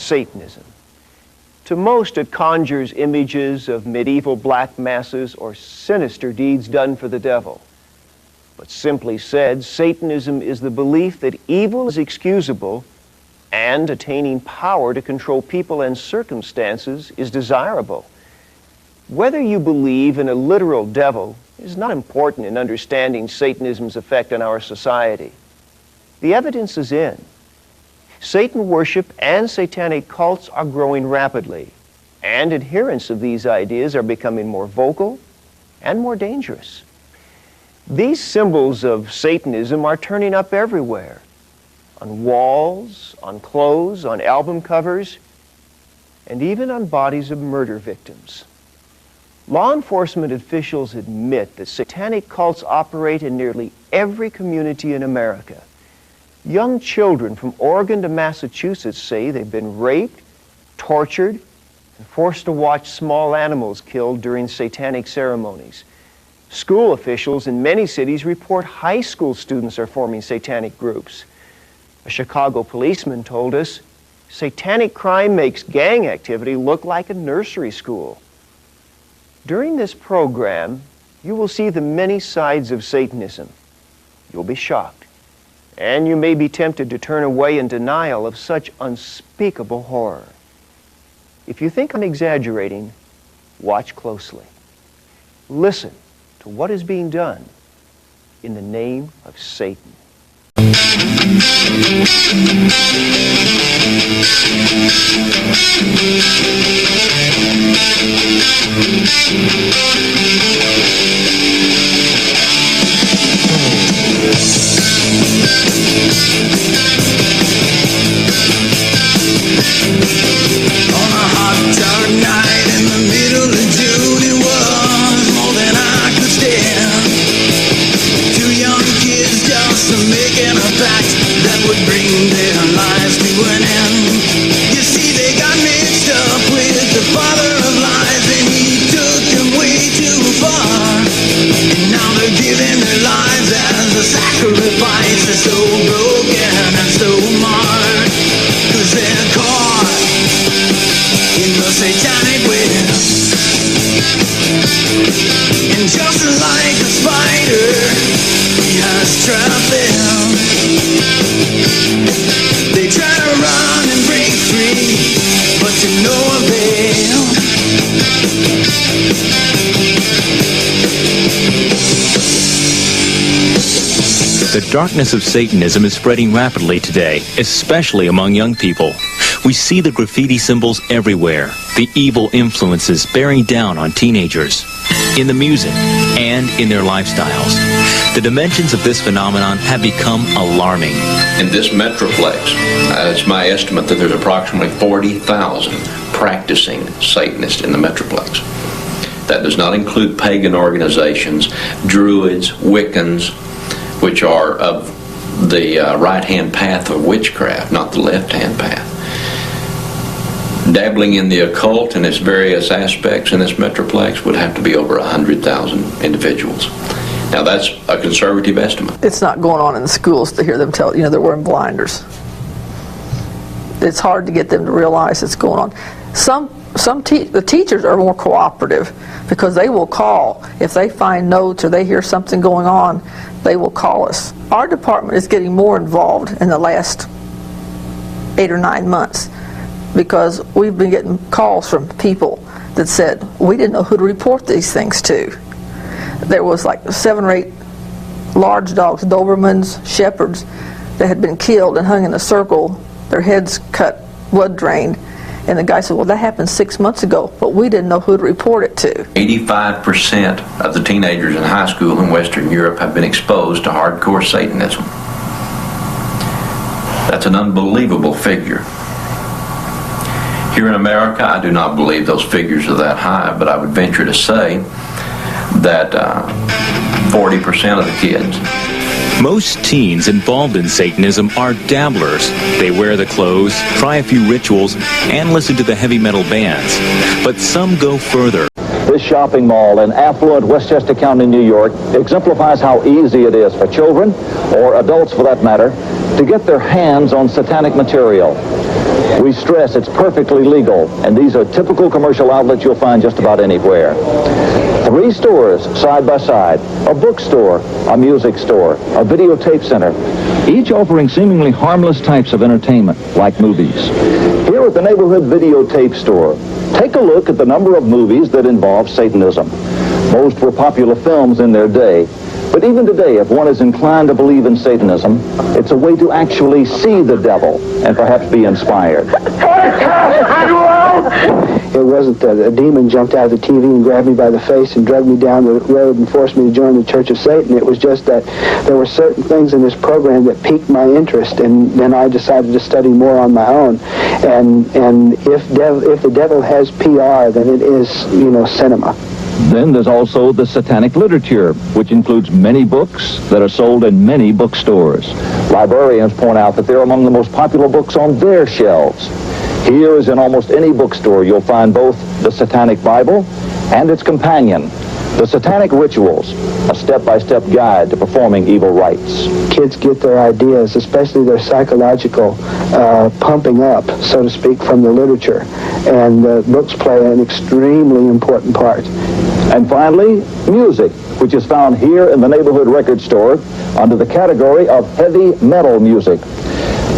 Satanism. To most, it conjures images of medieval black masses or sinister deeds done for the devil. But simply said, Satanism is the belief that evil is excusable and attaining power to control people and circumstances is desirable. Whether you believe in a literal devil is not important in understanding Satanism's effect on our society. The evidence is in. Satan worship and satanic cults are growing rapidly, and adherents of these ideas are becoming more vocal and more dangerous. These symbols of Satanism are turning up everywhere, on walls, on clothes, on album covers, and even on bodies of murder victims. Law enforcement officials admit that satanic cults operate in nearly every community in America. Young children from Oregon to Massachusetts say they've been raped, tortured, and forced to watch small animals killed during satanic ceremonies. School officials in many cities report high school students are forming satanic groups. A Chicago policeman told us, satanic crime makes gang activity look like a nursery school. During this program, you will see the many sides of Satanism. You'll be shocked, and you may be tempted to turn away in denial of such unspeakable horror. If you think I'm exaggerating, watch closely. Listen to what is being done in the name of Satan. On a hot, dark night in the middle of June, it was more than I could stand. Two young kids just making a pact that would bring their lives to an end. You see, they got mixed up with the father of lies, and he took them way too far. And now they're giving their lives as a sacrifice. They're so broken and so marred, 'cause they're caught in the satanic web. And just like a spider, he has trapped them. They try to run and break free, but to no avail. The darkness of Satanism is spreading rapidly today, especially among young people. We see the graffiti symbols everywhere, the evil influences bearing down on teenagers, in the music, and in their lifestyles. The dimensions of this phenomenon have become alarming. In this metroplex, it's my estimate that there's approximately 40,000 practicing Satanists in the metroplex. That does not include pagan organizations, Druids, Wiccans, which are of the right-hand path of witchcraft, not the left-hand path. Dabbling in the occult and its various aspects in this metroplex would have to be over 100,000 individuals. Now that's a conservative estimate. It's not going on in the schools to hear them tell, they're wearing blinders. It's hard to get them to realize it's going on. The teachers are more cooperative because they will call. If they find notes or they hear something going on, they will call us. Our department is getting more involved in the last 8 or 9 months because we've been getting calls from people that said, we didn't know who to report these things to. There was like 7 or 8 large dogs, Dobermans, Shepherds, that had been killed and hung in a circle, their heads cut, blood drained. And the guy said, well, that happened 6 months ago, but we didn't know who to report it to. 85% of the teenagers in high school in Western Europe have been exposed to hardcore Satanism. That's an unbelievable figure. Here in America, I do not believe those figures are that high, but I would venture to say that 40% of the kids. Most teens involved in Satanism are dabblers. They wear the clothes, try a few rituals, and listen to the heavy metal bands. But some go further. This shopping mall in affluent Westchester County, New York, exemplifies how easy it is for children, or adults for that matter, to get their hands on satanic material. We stress it's perfectly legal, and these are typical commercial outlets you'll find just about anywhere. 3 stores side by side, a bookstore, a music store, a videotape center, each offering seemingly harmless types of entertainment, like movies. Here at the neighborhood videotape store, take a look at the number of movies that involve Satanism. Most were popular films in their day, but even today, if one is inclined to believe in Satanism, it's a way to actually see the devil and perhaps be inspired. It wasn't that a demon jumped out of the TV and grabbed me by the face and dragged me down the road and forced me to join the Church of Satan. It was just that there were certain things in this program that piqued my interest, and then I decided to study more on my own. And if the devil has PR, then it is, cinema. Then there's also the satanic literature, which includes many books that are sold in many bookstores. Librarians point out that they're among the most popular books on their shelves. Here, as in almost any bookstore, you'll find both the Satanic Bible and its companion, the Satanic Rituals, a step-by-step guide to performing evil rites. Kids get their ideas, especially their psychological pumping up, so to speak, from the literature. And books play an extremely important part. And finally, music, which is found here in the neighborhood record store under the category of heavy metal music.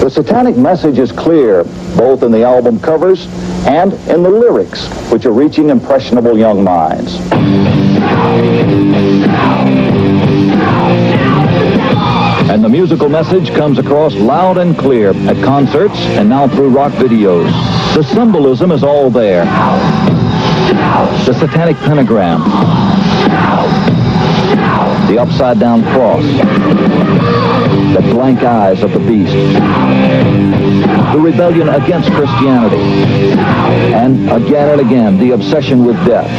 The satanic message is clear, both in the album covers and in the lyrics, which are reaching impressionable young minds. And the musical message comes across loud and clear at concerts and now through rock videos. The symbolism is all there. The satanic pentagram, the upside-down cross, the blank eyes of the beast, the rebellion against Christianity, and again, the obsession with death.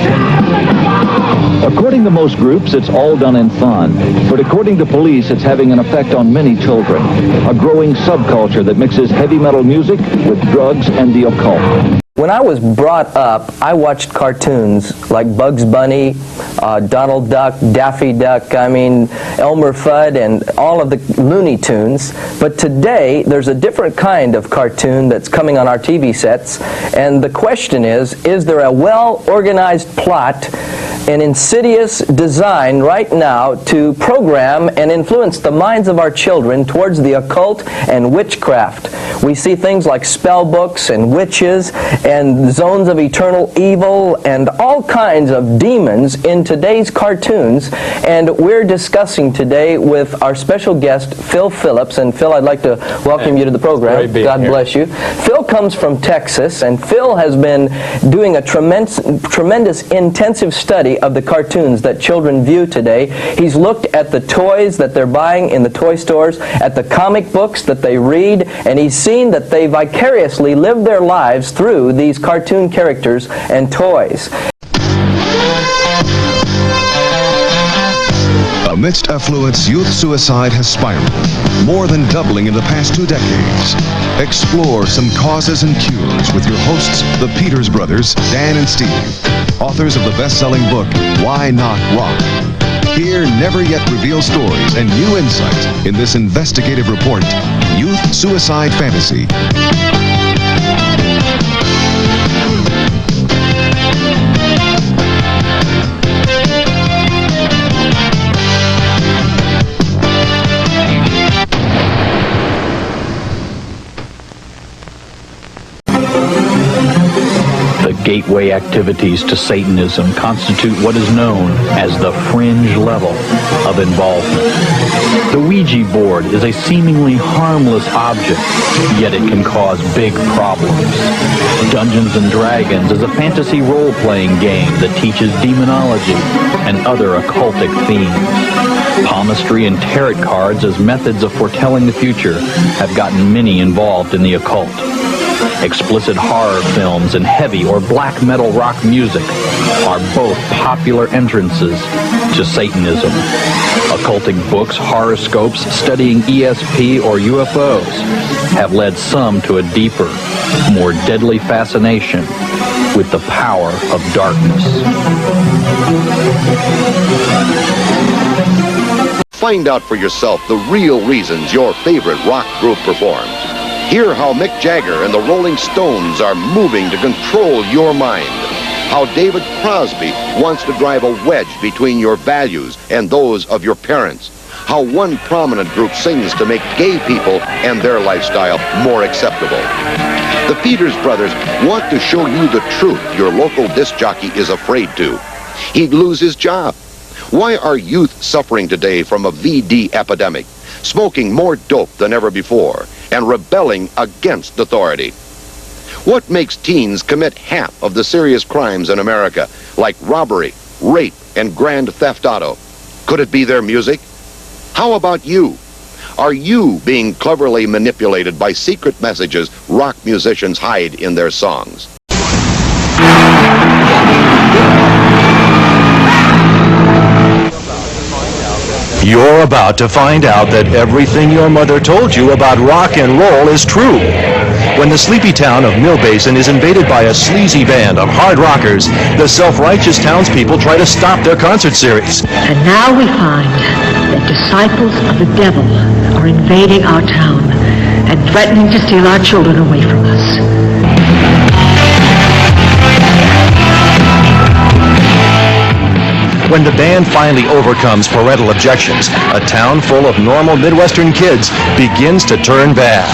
According to most groups, it's all done in fun, but according to police, it's having an effect on many children, a growing subculture that mixes heavy metal music with drugs and the occult. When I was brought up, I watched cartoons like Bugs Bunny, Donald Duck, Daffy Duck, Elmer Fudd, and all of the Looney Tunes. But today, there's a different kind of cartoon that's coming on our TV sets, and the question is there a well-organized plot, an insidious design right now to program and influence the minds of our children towards the occult and witchcraft? We see things like spell books and witches and zones of eternal evil and all kinds of demons in today's cartoons, and we're discussing today with our special guest Phil Phillips. And Phil, I'd like to welcome you to the program. God bless you. Phil comes from Texas, and Phil has been doing a tremendous intensive study of the cartoons that children view today. He's looked at the toys that they're buying in the toy stores, at the comic books that they read, and he's seen that they vicariously live their lives through these cartoon characters and toys. Amidst affluence, youth suicide has spiraled, more than doubling in the past 2 decades. Explore some causes and cures with your hosts, the Peters brothers, Dan and Steve, authors of the best-selling book, Why Not Rock? Hear never yet revealed stories and new insight in this investigative report, Youth Suicide Fantasy. Gateway activities to Satanism constitute what is known as the fringe level of involvement. The Ouija board is a seemingly harmless object, yet it can cause big problems. Dungeons and Dragons is a fantasy role-playing game that teaches demonology and other occultic themes. Palmistry and tarot cards as methods of foretelling the future have gotten many involved in the occult. Explicit horror films and heavy or black metal rock music are both popular entrances to Satanism. Occultic books, horoscopes, studying ESP or UFOs have led some to a deeper, more deadly fascination with the power of darkness. Find out for yourself the real reasons your favorite rock group performs. Hear how Mick Jagger and the Rolling Stones are moving to control your mind. How David Crosby wants to drive a wedge between your values and those of your parents. How one prominent group sings to make gay people and their lifestyle more acceptable. The Peters brothers want to show you the truth your local disc jockey is afraid to. He'd lose his job. Why are youth suffering today from a VD epidemic, smoking more dope than ever before, and rebelling against authority? What makes teens commit half of the serious crimes in America, like robbery, rape, and grand theft auto? Could it be their music? How about you? Are you being cleverly manipulated by secret messages rock musicians hide in their songs? You're about to find out that everything your mother told you about rock and roll is true. When the sleepy town of Mill Basin is invaded by a sleazy band of hard rockers, the self-righteous townspeople try to stop their concert series. And now we find that disciples of the devil are invading our town and threatening to steal our children away from us. When the band finally overcomes parental objections, a town full of normal Midwestern kids begins to turn bad.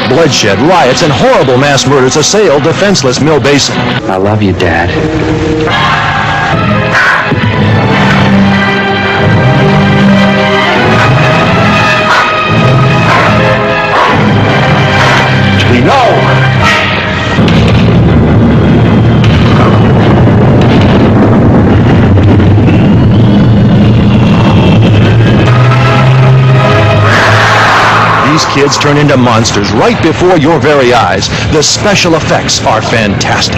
Bloodshed, riots, and horrible mass murders assail defenseless Mill Basin. I love you, Dad. These kids turn into monsters right before your very eyes. The special effects are fantastic.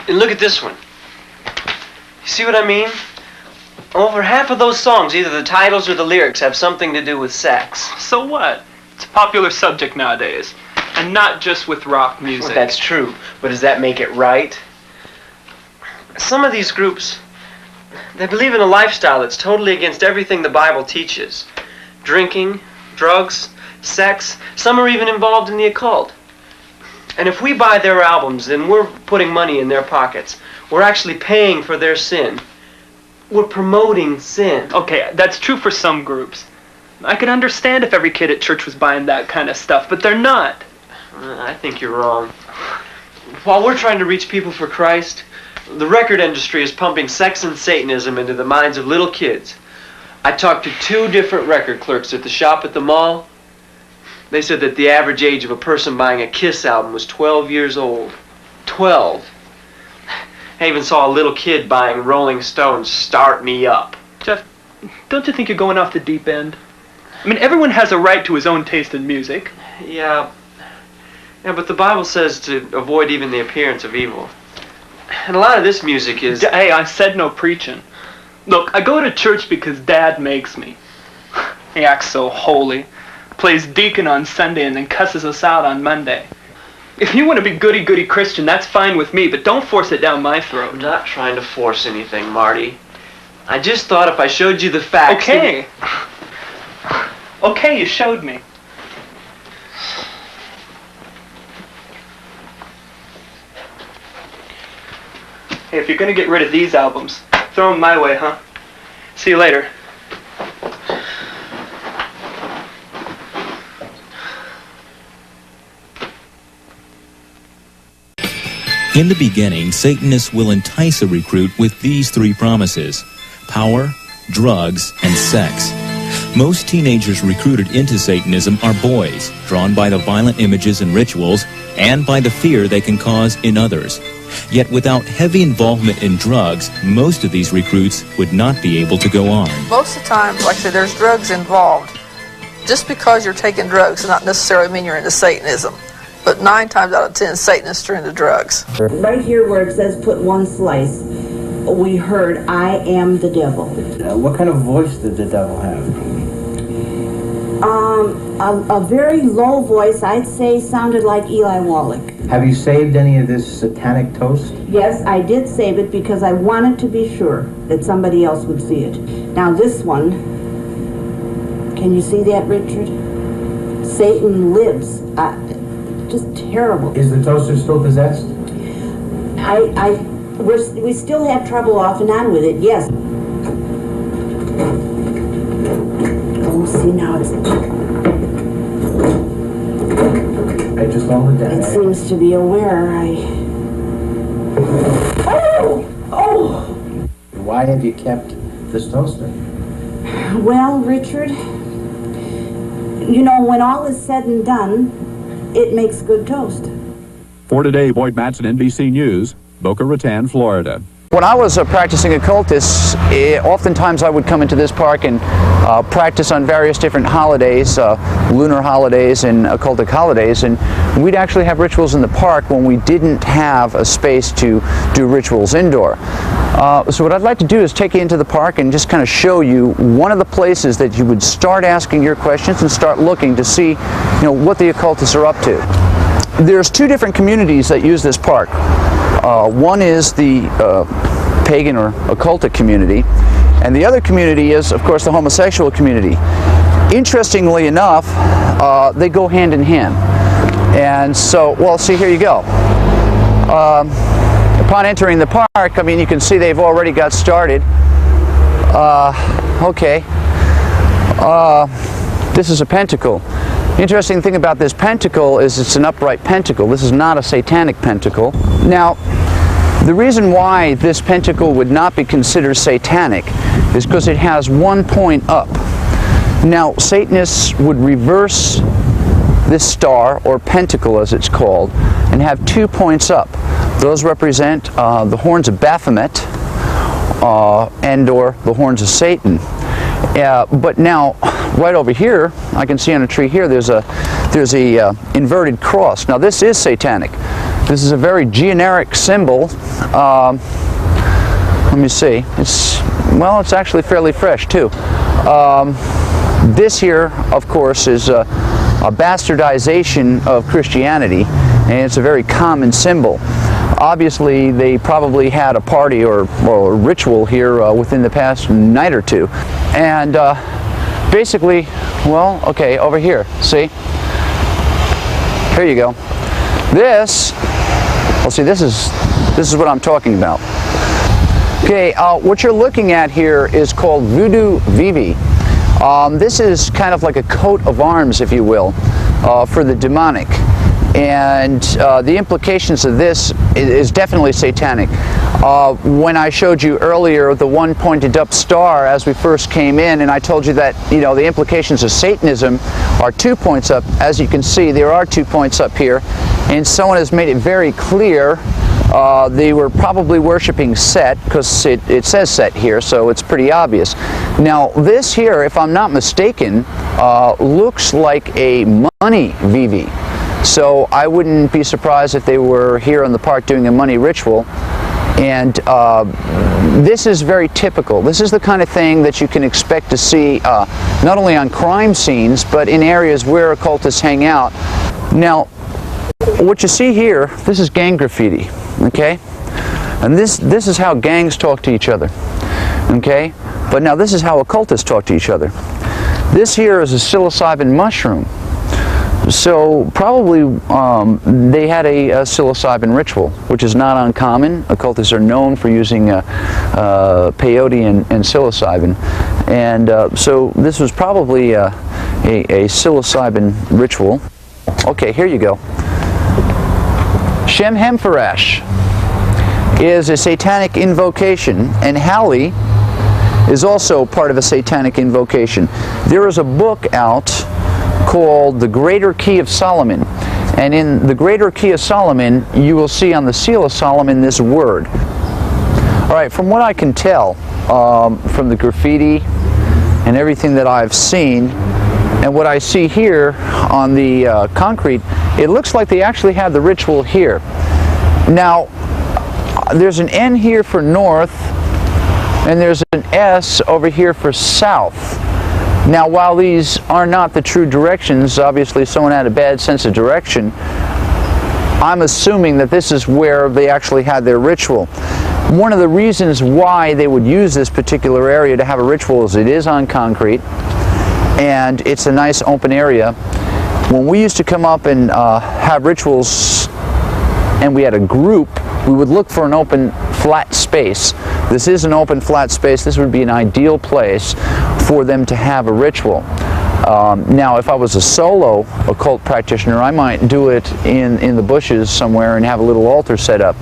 And look at this one. You see what I mean? Over half of those songs, either the titles or the lyrics have something to do with sex. So what? It's a popular subject nowadays. And not just with rock music. Well, that's true, but does that make it right? Some of these groups, they believe in a lifestyle that's totally against everything the Bible teaches. Drinking, drugs, sex, some are even involved in the occult. And if we buy their albums, then we're putting money in their pockets. We're actually paying for their sin. We're promoting sin. Okay, that's true for some groups. I could understand if every kid at church was buying that kind of stuff, but they're not. I think you're wrong. While we're trying to reach people for Christ, the record industry is pumping sex and Satanism into the minds of little kids. I talked to 2 different record clerks at the shop at the mall. They said that the average age of a person buying a Kiss album was 12 years old. 12. I even saw a little kid buying Rolling Stones' Start Me Up. Jeff, don't you think you're going off the deep end? I mean, everyone has a right to his own taste in music. Yeah, but the Bible says to avoid even the appearance of evil. And a lot of this music is... Hey, I said no preaching. Look, I go to church because Dad makes me. He acts so holy. Plays deacon on Sunday and then cusses us out on Monday. If you want to be goody-goody Christian, that's fine with me, but don't force it down my throat. I'm not trying to force anything, Marty. I just thought if I showed you the facts... Okay. Okay, you showed me. Hey, if you're going to get rid of these albums, throw them my way, huh? See you later. In the beginning, Satanists will entice a recruit with these 3 promises: power, drugs, and sex. Most teenagers recruited into Satanism are boys, drawn by the violent images and rituals, and by the fear they can cause in others. Yet without heavy involvement in drugs, most of these recruits would not be able to go on. Most of the time, like I said, there's drugs involved. Just because you're taking drugs does not necessarily mean you're into Satanism. But 9 times out of 10, Satanists are into drugs. Right here where it says put 1 slice, we heard, "I am the devil." What kind of voice did the devil have? A very low voice, I'd say, sounded like Eli Wallach. Have you saved any of this satanic toast? Yes, I did save it because I wanted to be sure that somebody else would see it. Now this one, can you see that, Richard? Satan lives. Just terrible. Is the toaster still possessed? We still have trouble off and on with it, yes. Oh, see now it's... I just hold it down. It seems to be aware. Oh! Why have you kept this toaster? Well, Richard, you know, when all is said and done, it makes good toast. For today, Boyd Matson, NBC News, Boca Raton, Florida. When I was a practicing occultist, oftentimes I would come into this park and practice on various different holidays, lunar holidays and occultic holidays, and we'd actually have rituals in the park when we didn't have a space to do rituals indoor. So what I'd like to do is take you into the park and just kind of show you one of the places that you would start asking your questions and start looking to see, you know, what the occultists are up to. There's two different communities that use this park. One is the pagan or occultic community, and the other community is, of course, the homosexual community. Interestingly enough, they go hand in hand. And so, well, see, here you go. Upon entering the park, I mean, you can see they've already got started. Okay. This is a pentacle. The interesting thing about this pentacle is it's an upright pentacle. This is not a satanic pentacle. Now, the reason why this pentacle would not be considered satanic is because it has one point up. Now, Satanists would reverse this star, or pentacle as it's called, and have 2 points up. Those represent the horns of Baphomet and or the horns of Satan. But now, right over here, I can see on a tree here, there's a inverted cross. Now this is satanic. This is a very generic symbol. Let me see. It's actually fairly fresh too. This here, of course, is a bastardization of Christianity, and it's a very common symbol. Obviously, they probably had a party or a ritual here within the past night or two. And basically, well, okay, over here, see? Here you go. This, well, see, this is what I'm talking about. Okay, what you're looking at here is called Voodoo Vivi. This is kind of like a coat of arms, if you will, for the demonic. And the implications of this is definitely satanic. When I showed you earlier the one pointed up star as we first came in, and I told you that, you know, the implications of Satanism are 2 points up. As you can see, there are 2 points up here, and someone has made it very clear they were probably worshiping Set, because it says Set here, so it's pretty obvious. Now this here, if I'm not mistaken, looks like a money Vivi. So I wouldn't be surprised if they were here in the park doing a money ritual. And this is very typical. This is the kind of thing that you can expect to see not only on crime scenes, but in areas where occultists hang out. Now, what you see here, this is gang graffiti, okay? And this is how gangs talk to each other, okay? But now this is how occultists talk to each other. This here is a psilocybin mushroom. So probably they had a psilocybin ritual, which is not uncommon. Occultists are known for using peyote and psilocybin. And so this was probably a psilocybin ritual. Okay, here you go. Shem Hemfarash is a satanic invocation, and Halley is also part of a satanic invocation. There is a book out called The Greater Key of Solomon, and in The Greater Key of Solomon you will see on the seal of Solomon this word. Alright, from what I can tell from the graffiti and everything that I've seen, and what I see here on the concrete, it looks like they actually had the ritual here. Now, there's an N here for north and there's an S over here for south. Now, while these are not the true directions, obviously someone had a bad sense of direction, I'm assuming that this is where they actually had their ritual. One of the reasons why they would use this particular area to have a ritual is it is on concrete, and it's a nice open area. When we used to come up and have rituals, and we had a group, we would look for an open flat space. This is an open flat space. This would be an ideal place for them to have a ritual. Now, if I was a solo occult practitioner, I might do it in the bushes somewhere and have a little altar set up.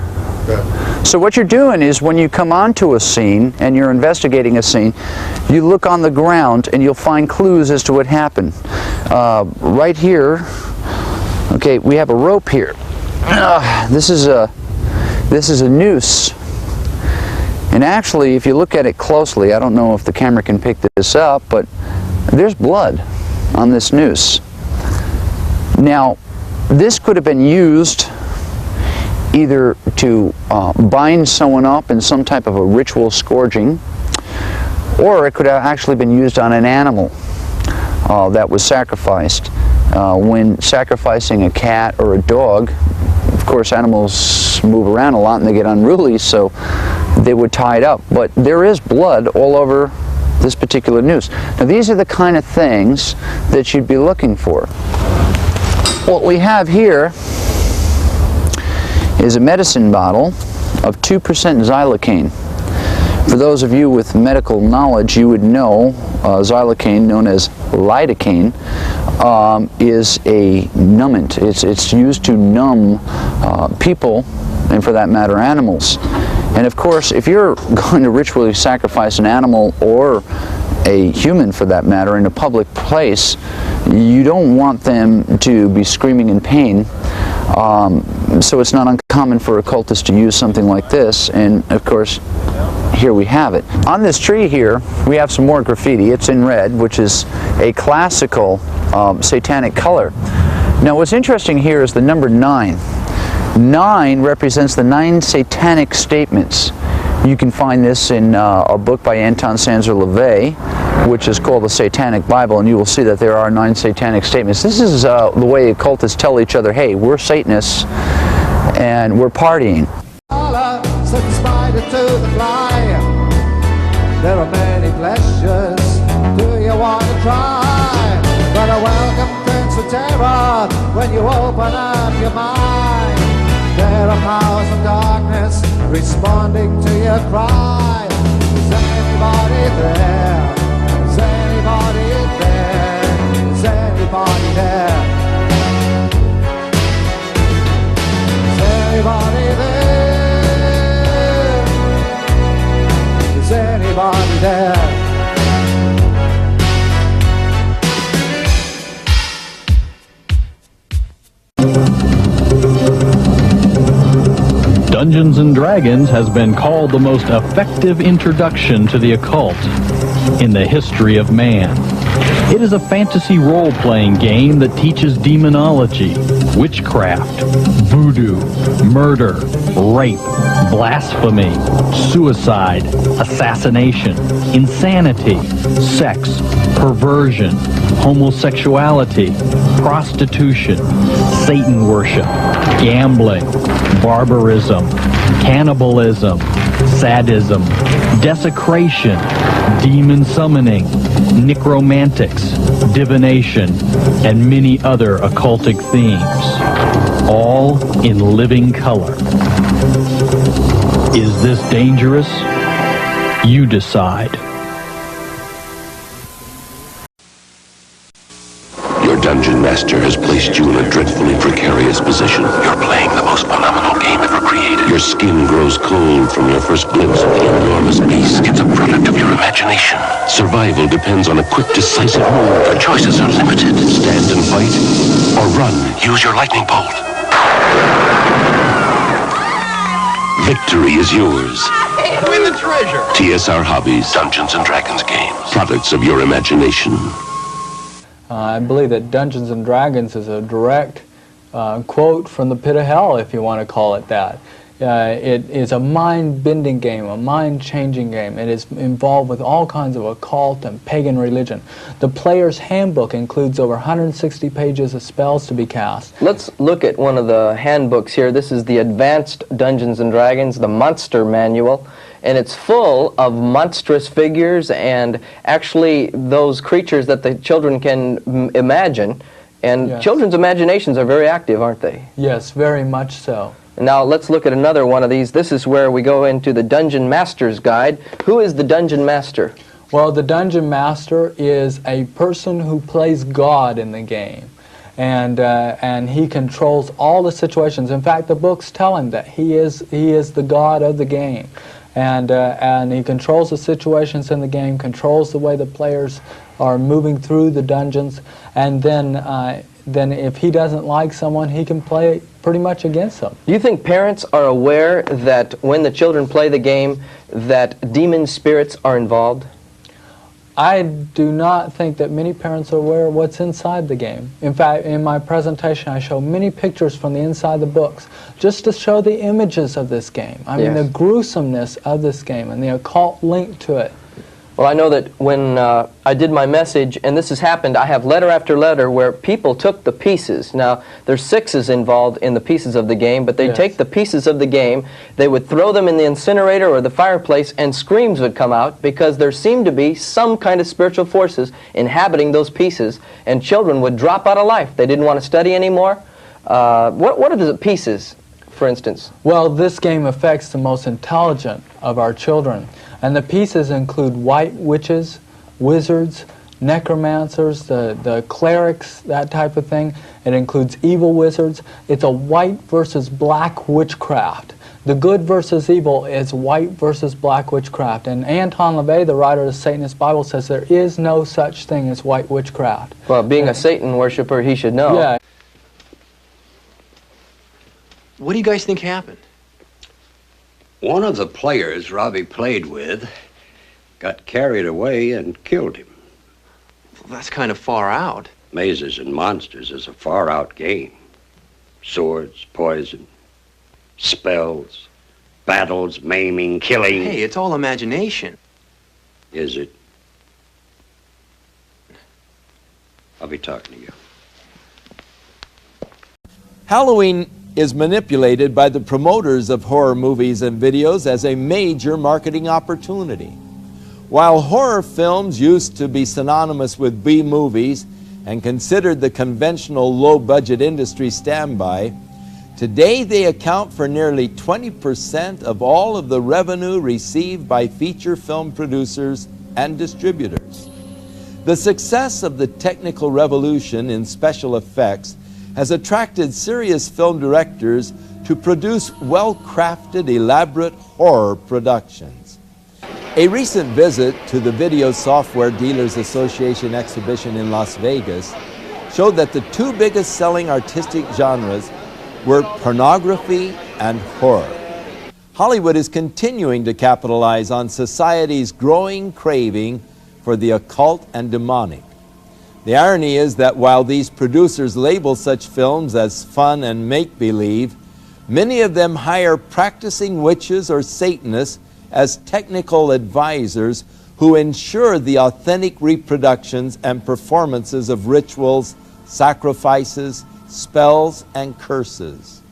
So what you're doing is when you come onto a scene and you're investigating a scene, you look on the ground and you'll find clues as to what happened. Right here, okay, we have a rope here. This is a noose. And actually, if you look at it closely, I don't know if the camera can pick this up, but there's blood on this noose. Now, this could have been used either to bind someone up in some type of a ritual scourging, or it could have actually been used on an animal that was sacrificed. When sacrificing a cat or a dog, of course animals move around a lot and they get unruly, so they would tie it up. But there is blood all over this particular noose. Now, these are the kind of things that you'd be looking for. What we have here is a medicine bottle of 2% xylocaine. For those of you with medical knowledge, you would know xylocaine, known as lidocaine, is a numbant. It's used to numb people, and for that matter, animals. And of course, if you're going to ritually sacrifice an animal, or a human for that matter, in a public place, you don't want them to be screaming in pain. So it's not uncommon for occultists to use something like this, and of course, here we have it. On this tree here, we have some more graffiti. It's in red, which is a classical satanic color. Now, what's interesting here is the number 9. 9 represents the 9 satanic statements. You can find this in a book by Anton Sanzer LaVey, which is called the Satanic Bible, and you will see that there are 9 satanic statements. This is the way occultists tell each other, hey, we're Satanists and we're partying. Set the spider to the fly. There are many pleasures. Do you want to try? But a welcome turns to terror when you open up your mind. There are powers of darkness responding to your cry. Is anybody there? Is anybody there? Is anybody there? Is anybody there? Is anybody there? Dungeons & Dragons has been called the most effective introduction to the occult in the history of man. It is a fantasy role-playing game that teaches demonology, witchcraft, voodoo, murder, rape, blasphemy, suicide, assassination, insanity, sex, perversion, homosexuality, prostitution, Satan worship, gambling, barbarism, cannibalism, sadism, desecration, demon summoning, necromantics, divination, and many other occultic themes, all in living color. Is this dangerous? You decide. Your dungeon master has placed you in a dreadfully precarious position. You're playing the most phenomenal game ever created. Your skin grows cold from your first glimpse of the enormous beast. It's a product of your imagination. Survival depends on a quick, decisive move. Your choices are limited. Stand and fight, or run. Use your lightning bolt. Victory is yours. Win the treasure. TSR Hobbies, Dungeons & Dragons games. Products of your imagination. I believe that Dungeons & Dragons is a direct quote from the pit of hell, if you want to call it that. It is a mind-bending game, a mind-changing game. It is involved with all kinds of occult and pagan religion. The player's handbook includes over 160 pages of spells to be cast. Let's look at one of the handbooks here. This is the Advanced Dungeons & Dragons, the Monster Manual, and it's full of monstrous figures and actually those creatures that the children can imagine. And Yes. children's imaginations are very active, aren't they? Yes, very much so. Now let's look at another one of these. This is where we go into the Dungeon Master's Guide. Who is the Dungeon Master? Well, the Dungeon Master is a person who plays God in the game. And he controls all the situations. In fact, the books tell him that he is the God of the game. And he controls the situations in the game, controls the way the players are moving through the dungeons, and then if he doesn't like someone, he can play pretty much against them. Do you think parents are aware that when the children play the game that demon spirits are involved? I do not think that many parents are aware of what's inside the game. In fact, in my presentation, I show many pictures from the inside of the books just to show the images of this game. I mean, the gruesomeness of this game and the occult link to it. Well, I know that when I did my message, and this has happened, I have letter after letter where people took the pieces. Now, there's sixes involved in the pieces of the game, but they'd take the pieces of the game, they would throw them in the incinerator or the fireplace, and screams would come out because there seemed to be some kind of spiritual forces inhabiting those pieces, and children would drop out of life. They didn't want to study anymore. What are the pieces, for instance? Well, this game affects the most intelligent of our children. And the pieces include white witches, wizards, necromancers, the clerics, that type of thing. It includes evil wizards. It's a white versus black witchcraft. The good versus evil is white versus black witchcraft. And Anton LaVey, the writer of the Satanist Bible, says there is no such thing as white witchcraft. Well, being a Satan worshiper, he should know. Yeah. What do you guys think happened? One of the players Robbie played with got carried away and killed him. Well, that's kind of far out. Mazes and Monsters is a far-out game. Swords, poison, spells, battles, maiming, killing. Hey, it's all imagination. Is it? I'll be talking to you. Halloween is manipulated by the promoters of horror movies and videos as a major marketing opportunity. While horror films used to be synonymous with B-movies and considered the conventional low-budget industry standby, today they account for nearly 20% of all of the revenue received by feature film producers and distributors. The success of the technical revolution in special effects has attracted serious film directors to produce well-crafted, elaborate horror productions. A recent visit to the Video Software Dealers Association exhibition in Las Vegas showed that the two biggest selling artistic genres were pornography and horror. Hollywood is continuing to capitalize on society's growing craving for the occult and demonic. The irony is that while these producers label such films as fun and make-believe, many of them hire practicing witches or Satanists as technical advisors who ensure the authentic reproductions and performances of rituals, sacrifices, spells, and curses.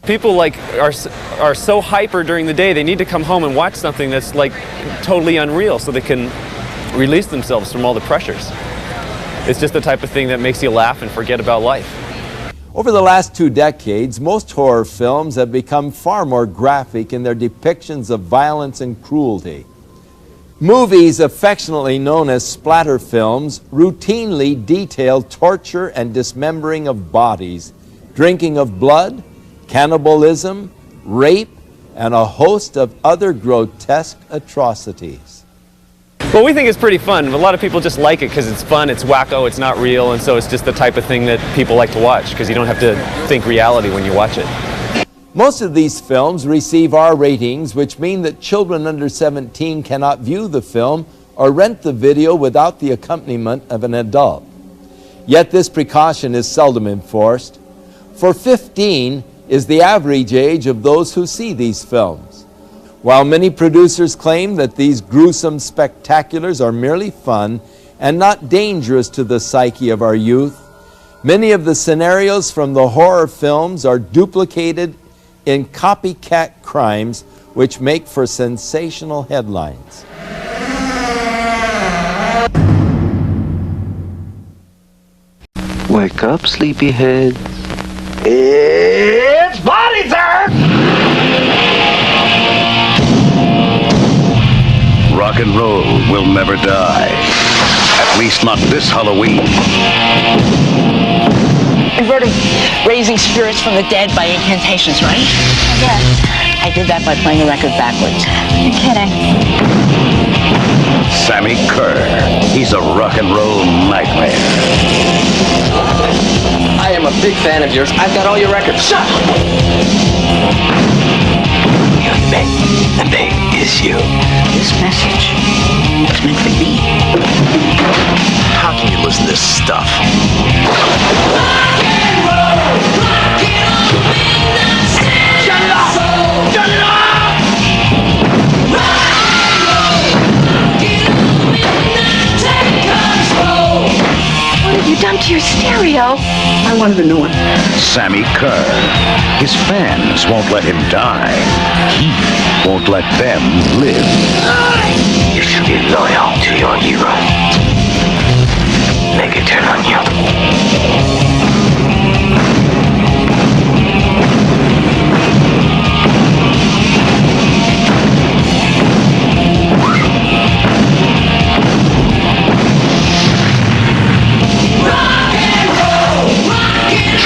People are so hyper during the day, they need to come home and watch something that's totally unreal so they can release themselves from all the pressures. It's just the type of thing that makes you laugh and forget about life. Over the last 2 decades, most horror films have become far more graphic in their depictions of violence and cruelty. Movies affectionately known as splatter films routinely detail torture and dismembering of bodies, drinking of blood, cannibalism, rape, and a host of other grotesque atrocities. Well, we think it's pretty fun. A lot of people just like it because it's fun, it's wacko, it's not real, and so it's just the type of thing that people like to watch because you don't have to think reality when you watch it. Most of these films receive R ratings, which mean that children under 17 cannot view the film or rent the video without the accompaniment of an adult. Yet this precaution is seldom enforced. For 15, is the average age of those who see these films. While many producers claim that these gruesome spectaculars are merely fun and not dangerous to the psyche of our youth, many of the scenarios from the horror films are duplicated in copycat crimes which make for sensational headlines. Wake up, sleepyheads. It's party time! Rock and roll will never die. At least not this Halloween. You've heard of raising spirits from the dead by incantations, right? Yes. I did that by playing the record backwards. You're kidding. Sammy Kerr. He's a rock and roll nightmare. I am a big fan of yours. I've got all your records. Shut up! You're the big. The big is you. This message was meant for me. How can you listen to this stuff? Shut it off! Shut it off! What have you done to your stereo? I wanted a new one. Sammy Kerr. His fans won't let him die. He won't let them live. You should be loyal to your hero. Make it turn on you.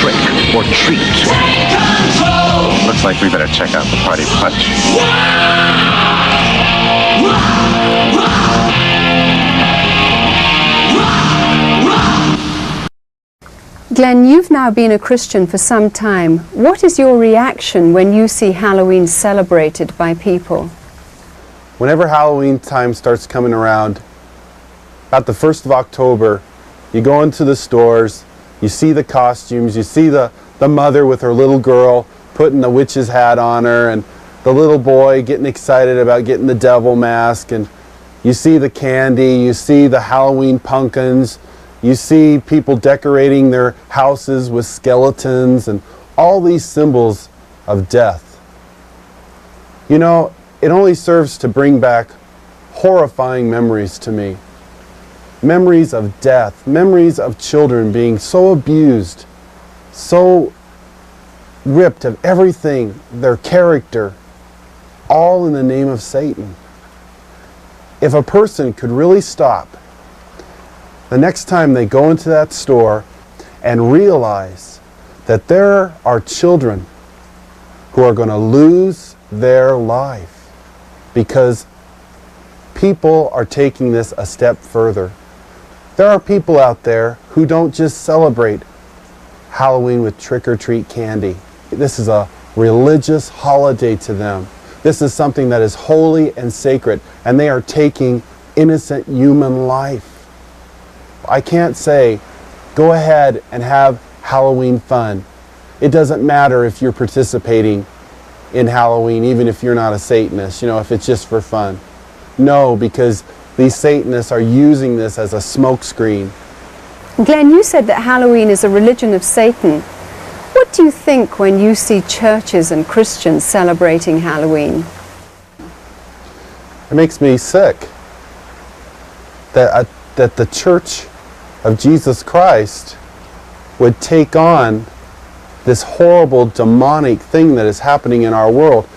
Trick or treat. Looks like we better check out the party punch. Glenn, you've now been a Christian for some time. What is your reaction when you see Halloween celebrated by people? Whenever Halloween time starts coming around, about the 1st of October, you go into the stores, you see the costumes, you see the mother with her little girl putting the witch's hat on her, and the little boy getting excited about getting the devil mask, and you see the candy, you see the Halloween pumpkins, you see people decorating their houses with skeletons and all these symbols of death. You know, it only serves to bring back horrifying memories to me. Memories of death, memories of children being so abused, so ripped of everything, their character, all in the name of Satan. If a person could really stop the next time they go into that store and realize that there are children who are going to lose their life because people are taking this a step further. There are people out there who don't just celebrate Halloween with trick-or-treat candy. This is a religious holiday to them. This is something that is holy and sacred, and they are taking innocent human life. I can't say, go ahead and have Halloween fun. It doesn't matter if you're participating in Halloween, even if you're not a Satanist, you know, if it's just for fun. No, because these Satanists are using this as a smokescreen. Glenn, you said that Halloween is a religion of Satan. What do you think when you see churches and Christians celebrating Halloween? It makes me sick that the Church of Jesus Christ would take on this horrible demonic thing that is happening in our world.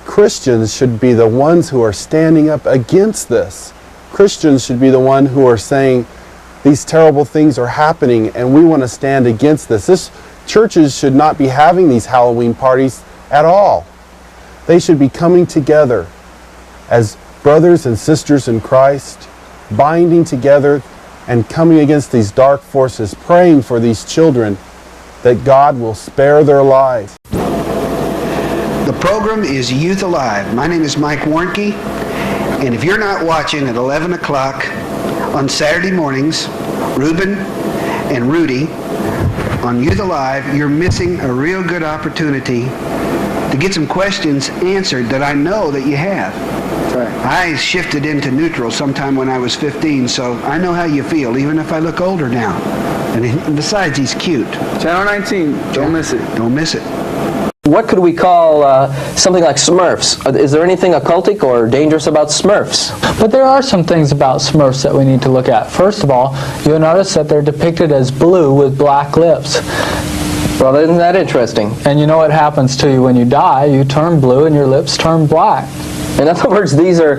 Christians should be the ones who are standing up against this. Christians should be the ones who are saying these terrible things are happening and we want to stand against this. Churches should not be having these Halloween parties at all. They should be coming together as brothers and sisters in Christ, binding together and coming against these dark forces, praying for these children that God will spare their lives. The program is Youth Alive. My name is Mike Warnke, and if you're not watching at 11 o'clock on Saturday mornings, Reuben and Rudy on Youth Alive, you're missing a real good opportunity to get some questions answered that I know that you have. Right. I shifted into neutral sometime when I was 15, so I know how you feel, even if I look older now. And besides, he's cute. Channel 19, don't miss it. Don't miss it. What could we call something like Smurfs? Is there anything occultic or dangerous about Smurfs? But there are some things about Smurfs that we need to look at. First of all, you'll notice that they're depicted as blue with black lips. Well, isn't that interesting? And you know what happens to you when you die? You turn blue and your lips turn black. In other words, these are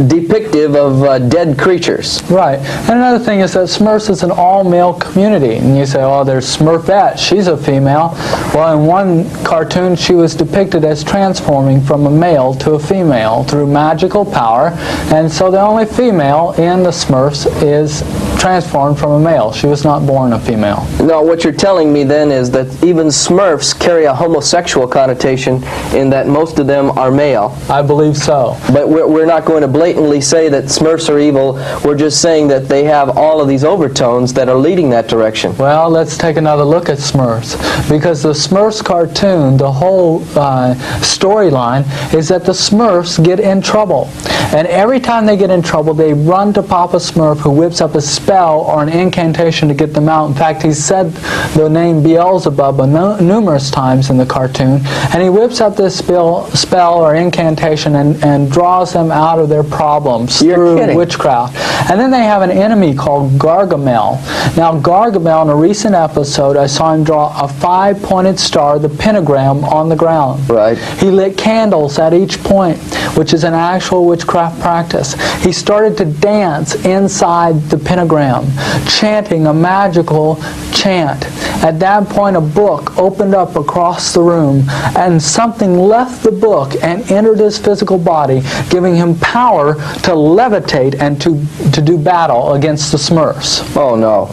depictive of dead creatures. Right. And another thing is that Smurfs is an all-male community. And you say, oh, there's Smurfette. She's a female. Well, in one cartoon, she was depicted as transforming from a male to a female through magical power. And so the only female in the Smurfs is transformed from a male. She was not born a female. No, what you're telling me then is that even Smurfs carry a homosexual connotation in that most of them are male. I believe so. But we're not going to blatantly say that Smurfs are evil. We're just saying that they have all of these overtones that are leading that direction. Well, let's take another look at Smurfs. Because the Smurfs cartoon, the whole storyline is that the Smurfs get in trouble. And every time they get in trouble, they run to Papa Smurf, who whips up a spell or an incantation to get them out. In fact, he said the name Beelzebub numerous times in the cartoon. And he whips up this spell or incantation and draws them out of their problems through witchcraft. And then they have an enemy called Gargamel. Now Gargamel, in a recent episode, I saw him draw a 5-pointed star, the pentagram, on the ground. Right. He lit candles at each point, which is an actual witchcraft practice. He started to dance inside the pentagram, chanting a magical chant. At that point, a book opened up across the room, and something left the book and entered his physical body, giving him power to levitate and to do battle against the Smurfs. Oh no.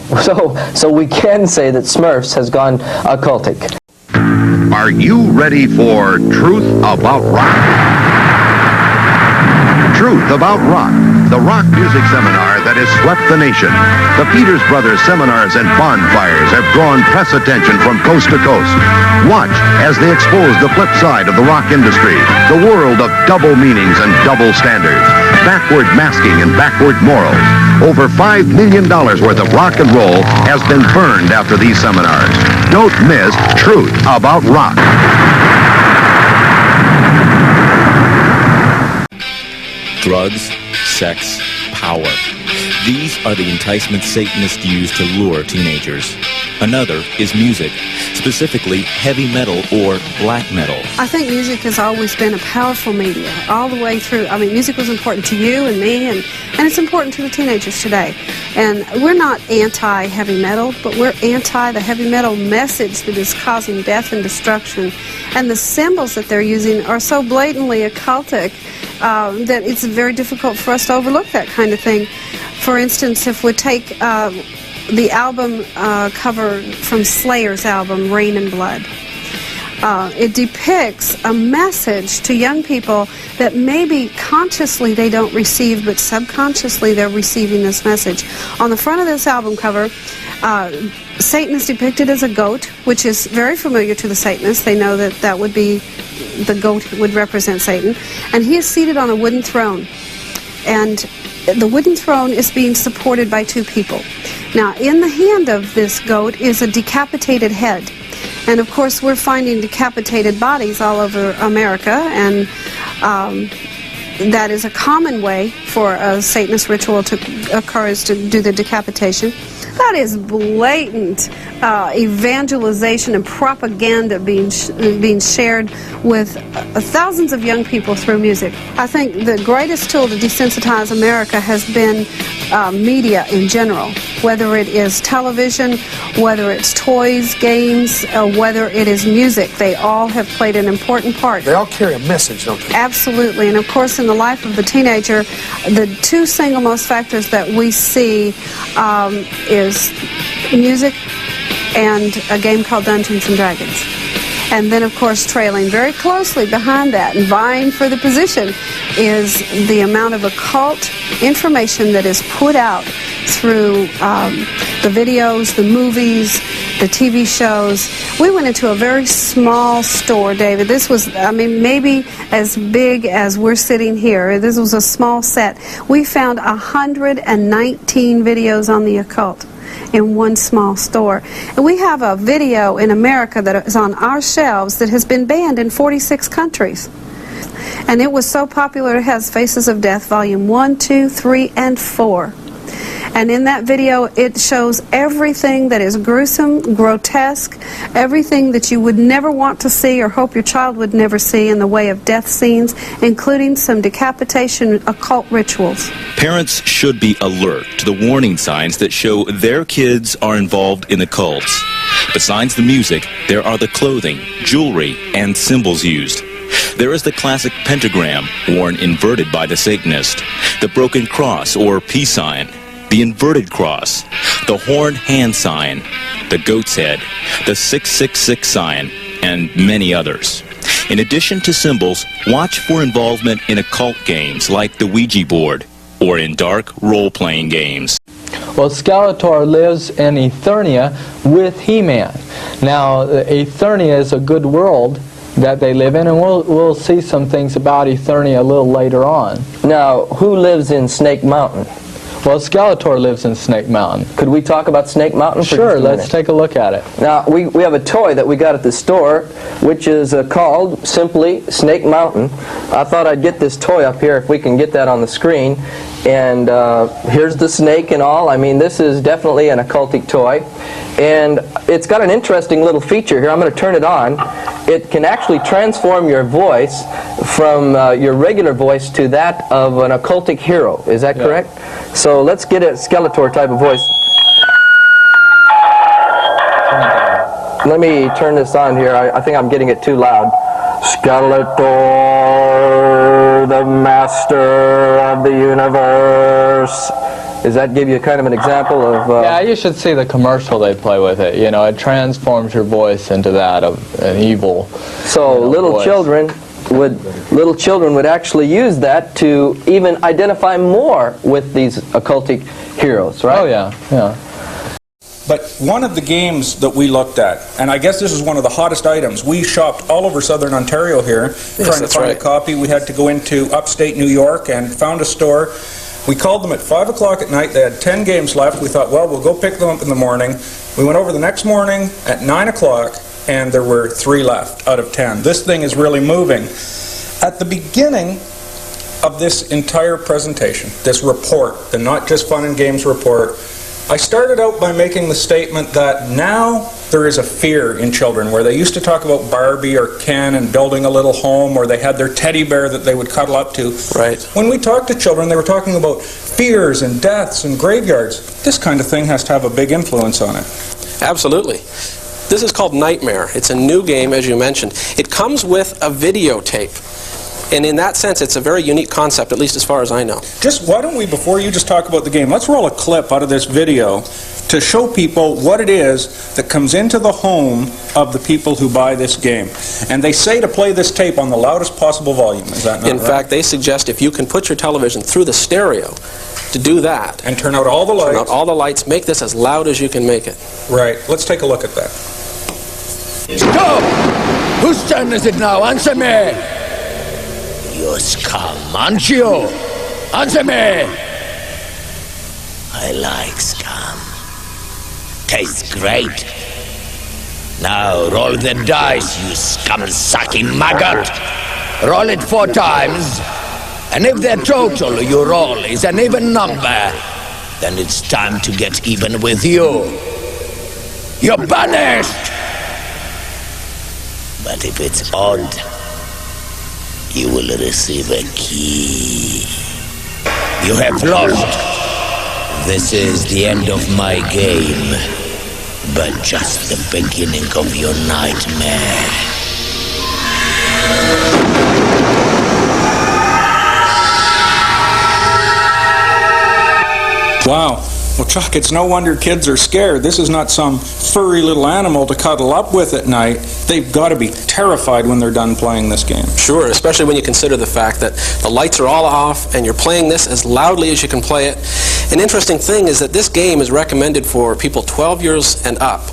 So we can say that Smurfs has gone occultic. Are you ready for Truth About Rock? Truth About Rock, the rock music seminar that has swept the nation. The Peters Brothers seminars and bonfires have drawn press attention from coast to coast. Watch as they expose the flip side of the rock industry, the world of double meanings and double standards, backward masking and backward morals. Over $5 million worth of rock and roll has been burned after these seminars. Don't miss Truth About Rock. Drugs, sex, power. These are the enticements Satanists use to lure teenagers. Another is music, specifically heavy metal or black metal. I think music has always been a powerful media, all the way through. I mean, music was important to you and me, and it's important to the teenagers today. And we're not anti-heavy metal, but we're anti the heavy metal message that is causing death and destruction. And the symbols that they're using are so blatantly occultic that it's very difficult for us to overlook that kind of thing. For instance, if we take the album cover from Slayer's album, Rain and Blood. It depicts a message to young people that maybe consciously they don't receive, but subconsciously they're receiving this message. On the front of this album cover, Satan is depicted as a goat, which is very familiar to the Satanists. They know that that would be, the goat would represent Satan. And he is seated on a wooden throne. And the wooden throne is being supported by two people. Now, in the hand of this goat is a decapitated head. And of course, we're finding decapitated bodies all over America, and that is a common way for a Satanist ritual to occur, is to do the decapitation. That is blatant evangelization and propaganda being shared with thousands of young people through music. I think the greatest tool to desensitize America has been media in general, whether it is television, whether it's toys, games, whether it is music. They all have played an important part. They all carry a message, don't they? Absolutely. And of course, in the life of the teenager, the two single most factors that we see is music and a game called Dungeons and Dragons. And then, of course, trailing very closely behind that and vying for the position is the amount of occult information that is put out through the videos, the movies, the TV shows. We went into a very small store, David. This was, I mean, maybe as big as we're sitting here. This was a small set. We found 119 videos on the occult in one small store. And we have a video in America that is on our shelves that has been banned in 46 countries. And it was so popular, it has Faces of Death, Volume 1, 2, 3, and 4. And in that video, it shows everything that is gruesome, grotesque, everything that you would never want to see or hope your child would never see in the way of death scenes, including some decapitation occult rituals. Parents should be alert to the warning signs that show their kids are involved in the cults. Besides the music, there are the clothing, jewelry, and symbols used. There is the classic pentagram, worn inverted by the Satanist, the broken cross or peace sign, the inverted cross, the horned hand sign, the goat's head, the 666 sign, and many others. In addition to symbols, watch for involvement in occult games like the Ouija board or in dark role-playing games. Well, Skeletor lives in Eternia with He-Man. Now, Eternia is a good world that they live in, and we'll see some things about Eternia a little later on. Now, who lives in Snake Mountain? Well, Skeletor lives in Snake Mountain. Could we talk about Snake Mountain for Sure, just a let's minute? take a look at it. Now, we have a toy that we got at the store, which is called simply Snake Mountain. I thought I'd get this toy up here if we can get that on the screen. And here's the snake and all. I mean, this is definitely an occultic toy. And it's got an interesting little feature here. I'm going to turn it on. It can actually transform your voice from your regular voice to that of an occultic hero. Is that correct? So let's get a Skeletor type of voice. Let me turn this on here. I think I'm getting it too loud. Skeletor, the master of the universe. Does that give you kind of an example of... Yeah, you should see the commercial they play with it. You know, it transforms your voice into that of an evil. So little children would actually use that to even identify more with these occultic heroes, right? Oh yeah, yeah. But one of the games that we looked at, and I guess this is one of the hottest items, we shopped all over southern Ontario here trying to find a copy. We had to go into upstate New York and found a store. We called them at 5 o'clock at night. They had 10 games left. We thought, well, we'll go pick them up in the morning. We went over the next morning at 9 o'clock, and there were 3 left out of 10. This thing is really moving. At the beginning of this entire presentation, this report, the Not Just Fun and Games report, I started out by making the statement that now there is a fear in children where they used to talk about Barbie or Ken and building a little home, or they had their teddy bear that they would cuddle up to. Right. When we talked to children, they were talking about fears and deaths and graveyards. This kind of thing has to have a big influence on it. Absolutely. This is called Nightmare. It's a new game, as you mentioned. It comes with a videotape. And in that sense, it's a very unique concept, at least as far as I know. Just why don't we, before you just talk about the game, let's roll a clip out of this video to show people what it is that comes into the home of the people who buy this game. And they say to play this tape on the loudest possible volume. Is that not right? In fact, they suggest if you can put your television through the stereo to do that. And turn out all the lights. Turn out all the lights. Make this as loud as you can make it. Right. Let's take a look at that. Stop! Whose turn is it now? Answer me! You scum, aren't you? Answer me! I like scum. Tastes great. Now roll the dice, you scum-sucking maggot. Roll it 4 times, and if the total you roll is an even number, then it's time to get even with you. You're banished! But if it's odd, you will receive a key. You have lost. This is the end of my game, but just the beginning of your nightmare. Wow. Well, Chuck, it's no wonder kids are scared. This is not some furry little animal to cuddle up with at night. They've got to be terrified when they're done playing this game. Sure, especially when you consider the fact that the lights are all off and you're playing this as loudly as you can play it. An interesting thing is that this game is recommended for people 12 years and up.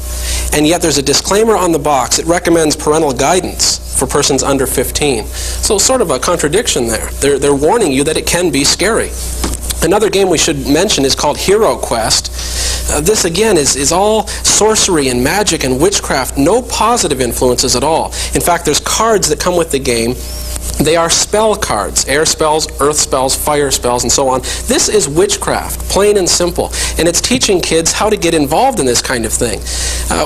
And yet there's a disclaimer on the box. It recommends parental guidance for persons under 15. So sort of a contradiction there. They're warning you that it can be scary. Another game we should mention is called Hero Quest. This again is all sorcery and magic and witchcraft, no positive influences at all. In fact, there's cards that come with the game. They are spell cards, air spells, earth spells, fire spells, and so on. This is witchcraft, plain and simple. And it's teaching kids how to get involved in this kind of thing.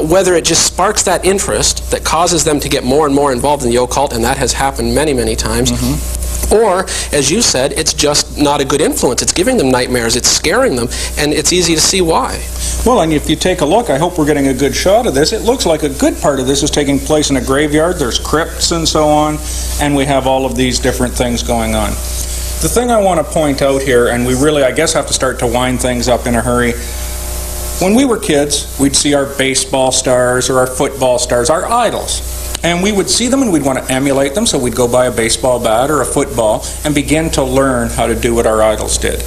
Whether it just sparks that interest that causes them to get more and more involved in the occult, and that has happened many, many times, or, as you said, it's just not a good influence. It's giving them nightmares, it's scaring them, and it's easy to see why. Well, and if you take a look, I hope we're getting a good shot of this. It looks like a good part of this is taking place in a graveyard. There's crypts and so on, and we have all of these different things going on. The thing I want to point out here, and we really, I guess, have to start to wind things up in a hurry. When we were kids, we'd see our baseball stars or our football stars, our idols. And we would see them and we'd want to emulate them, so we'd go buy a baseball bat or a football and begin to learn how to do what our idols did.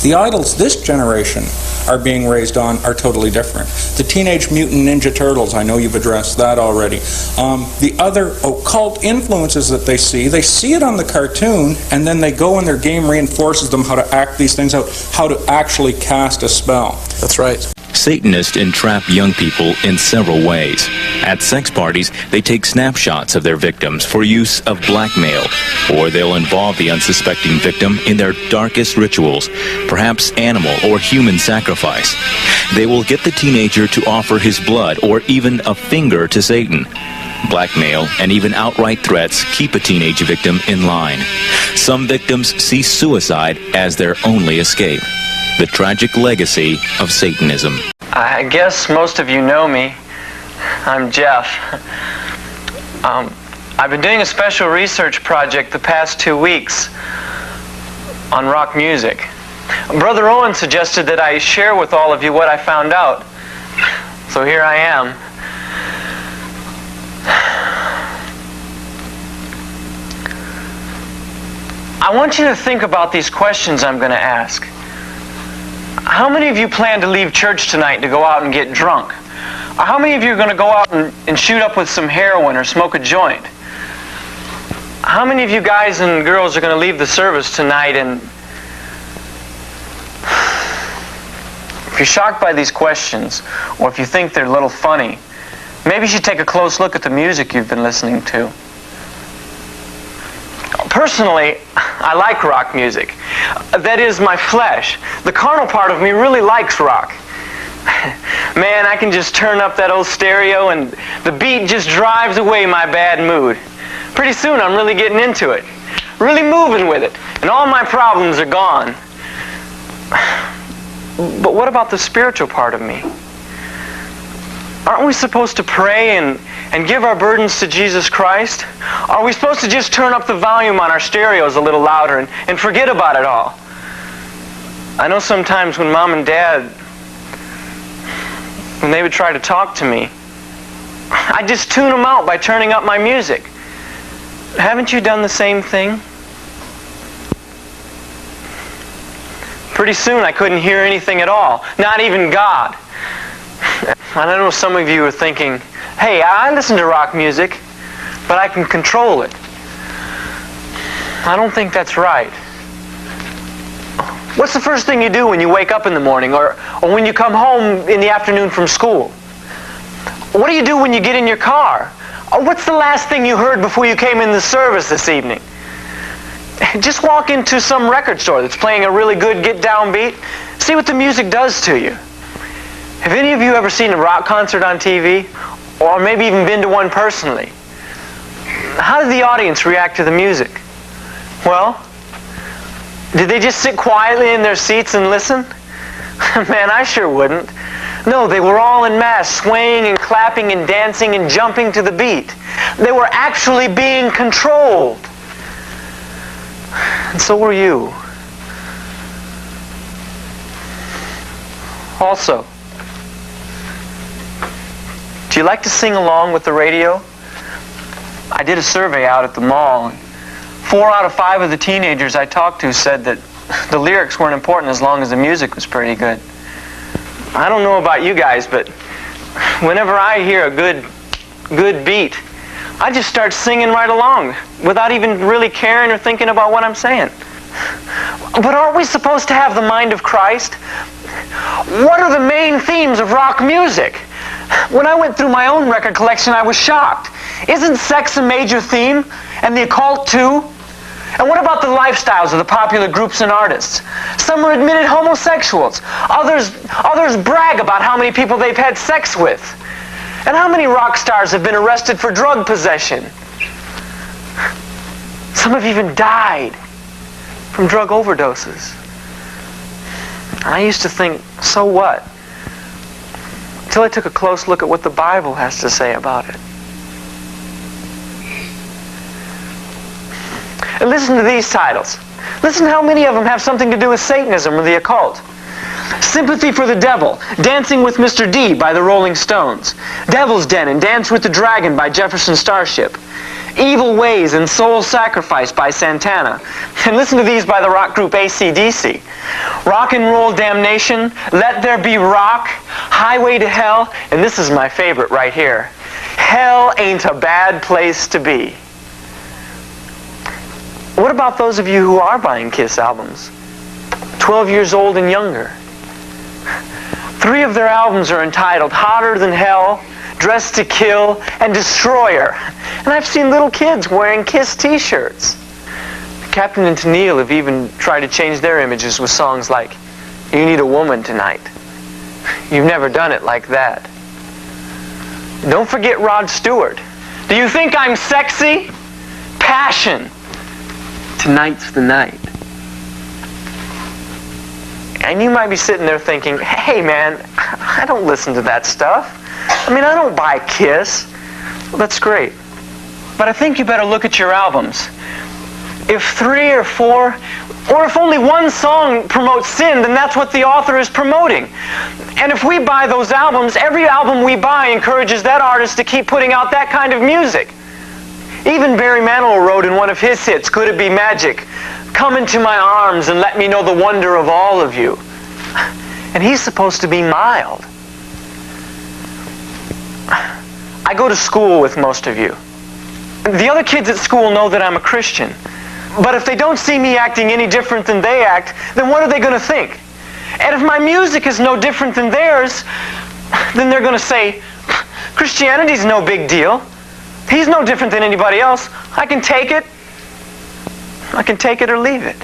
The idols this generation are being raised on are totally different. The Teenage Mutant Ninja Turtles, I know you've addressed that already. The other occult influences that they see it on the cartoon, and then they go and their game reinforces them how to act these things out, how to actually cast a spell. That's right. Satanists entrap young people in several ways. At sex parties, they take snapshots of their victims for use of blackmail, or they'll involve the unsuspecting victim in their darkest rituals, perhaps animal or human sacrifice. They will get the teenager to offer his blood or even a finger to Satan. Blackmail and even outright threats keep a teenage victim in line. Some victims see suicide as their only escape. The tragic legacy of Satanism. I guess most of you know me. I'm Jeff. I've been doing a special research project the past 2 weeks on rock music. Brother Owen suggested that I share with all of you what I found out. So here I am. I want you to think about these questions I'm going to ask. How many of you plan to leave church tonight to go out and get drunk? Or how many of you are going to go out and shoot up with some heroin or smoke a joint? How many of you guys and girls are going to leave the service tonight and... If you're shocked by these questions, or if you think they're a little funny, maybe you should take a close look at the music you've been listening to. Personally, I like rock music. That is, my flesh. The carnal part of me really likes rock. Man, I can just turn up that old stereo and the beat just drives away my bad mood. Pretty soon I'm really getting into it, really moving with it, and all my problems are gone. But what about the spiritual part of me? Aren't we supposed to pray and give our burdens to Jesus Christ? Are we supposed to just turn up the volume on our stereos a little louder and forget about it all? I know sometimes when Mom and Dad, when they would try to talk to me, I just tune them out by turning up my music. Haven't you done the same thing? Pretty soon I couldn't hear anything at all, not even God. I know some of you are thinking, hey, I listen to rock music, but I can control it. I don't think that's right. What's the first thing you do when you wake up in the morning or when you come home in the afternoon from school? What do you do when you get in your car? Or what's the last thing you heard before you came in the service this evening? Just walk into some record store that's playing a really good get-down beat. See what the music does to you. Have any of you ever seen a rock concert on TV? Or maybe even been to one personally? How did the audience react to the music? Well, did they just sit quietly in their seats and listen? Man, I sure wouldn't. No, they were all en masse, swaying and clapping and dancing and jumping to the beat. They were actually being controlled. And so were you. Also, do you like to sing along with the radio? I did a survey out at the mall. 4 out of 5 of the teenagers I talked to said that the lyrics weren't important as long as the music was pretty good. I don't know about you guys, but whenever I hear a good beat, I just start singing right along without even really caring or thinking about what I'm saying. But aren't we supposed to have the mind of Christ? What are the main themes of rock music? When I went through my own record collection, I was shocked. Isn't sex a major theme? And the occult too? And what about the lifestyles of the popular groups and artists? Some are admitted homosexuals. Others brag about how many people they've had sex with. And how many rock stars have been arrested for drug possession? Some have even died from drug overdoses. I used to think, so what? Until I took a close look at what the Bible has to say about it. And listen to these titles. Listen how many of them have something to do with Satanism or the occult. Sympathy for the Devil, Dancing with Mr. D by the Rolling Stones. Devil's Den and Dance with the Dragon by Jefferson Starship. Evil Ways and Soul Sacrifice by Santana. And listen to these by the rock group AC/DC. Rock and Roll Damnation, Let There Be Rock, Highway to Hell, and this is my favorite right here. Hell Ain't a Bad Place to Be. What about those of you who are buying Kiss albums? 12 years old and younger. 3 of their albums are entitled Hotter Than Hell, Dressed to Kill, and Destroyer. And I've seen little kids wearing Kiss t-shirts. Captain and Tennille have even tried to change their images with songs like You Need a Woman Tonight. You've never done it like that. Don't forget Rod Stewart. Do you think I'm sexy? Passion. Tonight's the night. And you might be sitting there thinking, hey man, I don't listen to that stuff. I mean, I don't buy Kiss. Well, that's great. But I think you better look at your albums. If 3 or 4, or if only one song promotes sin, then that's what the author is promoting. And if we buy those albums, every album we buy encourages that artist to keep putting out that kind of music. Even Barry Manilow wrote in one of his hits, Could It Be Magic? Come into my arms and let me know the wonder of all of you. And he's supposed to be mild. I go to school with most of you. The other kids at school know that I'm a Christian. But if they don't see me acting any different than they act, then what are they going to think? And if my music is no different than theirs, then they're going to say, Christianity's no big deal. He's no different than anybody else. I can take it. I can take it or leave it.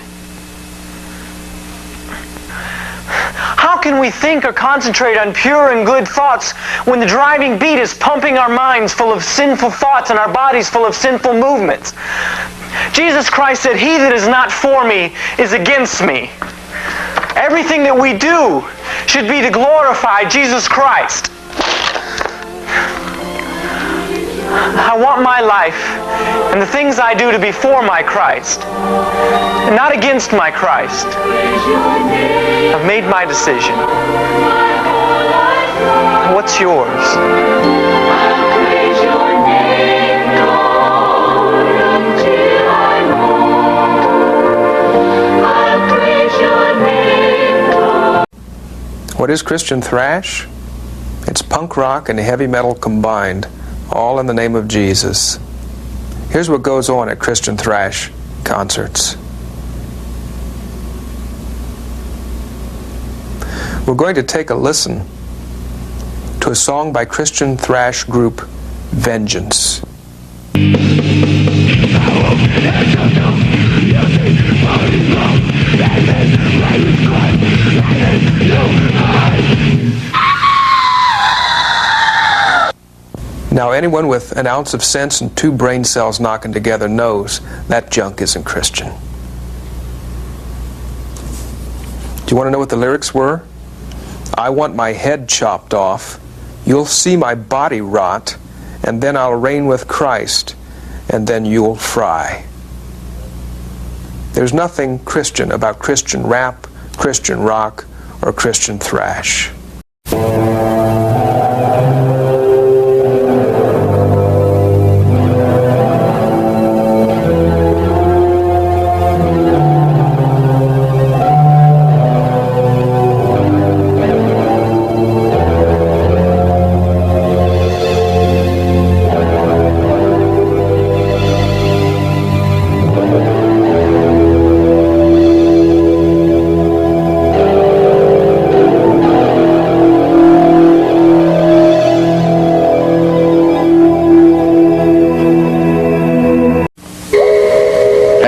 How can we think or concentrate on pure and good thoughts when the driving beat is pumping our minds full of sinful thoughts and our bodies full of sinful movements? Jesus Christ said, he that is not for me is against me. Everything that we do should be to glorify Jesus Christ. I want my life and the things I do to be for my Christ and not against my Christ. I've made my decision. What's yours? What is Christian thrash? It's punk rock and heavy metal combined, all in the name of Jesus. Here's what goes on at Christian thrash concerts. We're going to take a listen to a song by Christian thrash group Vengeance. Now, anyone with an ounce of sense and 2 brain cells knocking together knows that junk isn't Christian. Do you want to know what the lyrics were? I want my head chopped off, you'll see my body rot, and then I'll reign with Christ, and then you'll fry. There's nothing Christian about Christian rap, Christian rock, or Christian thrash.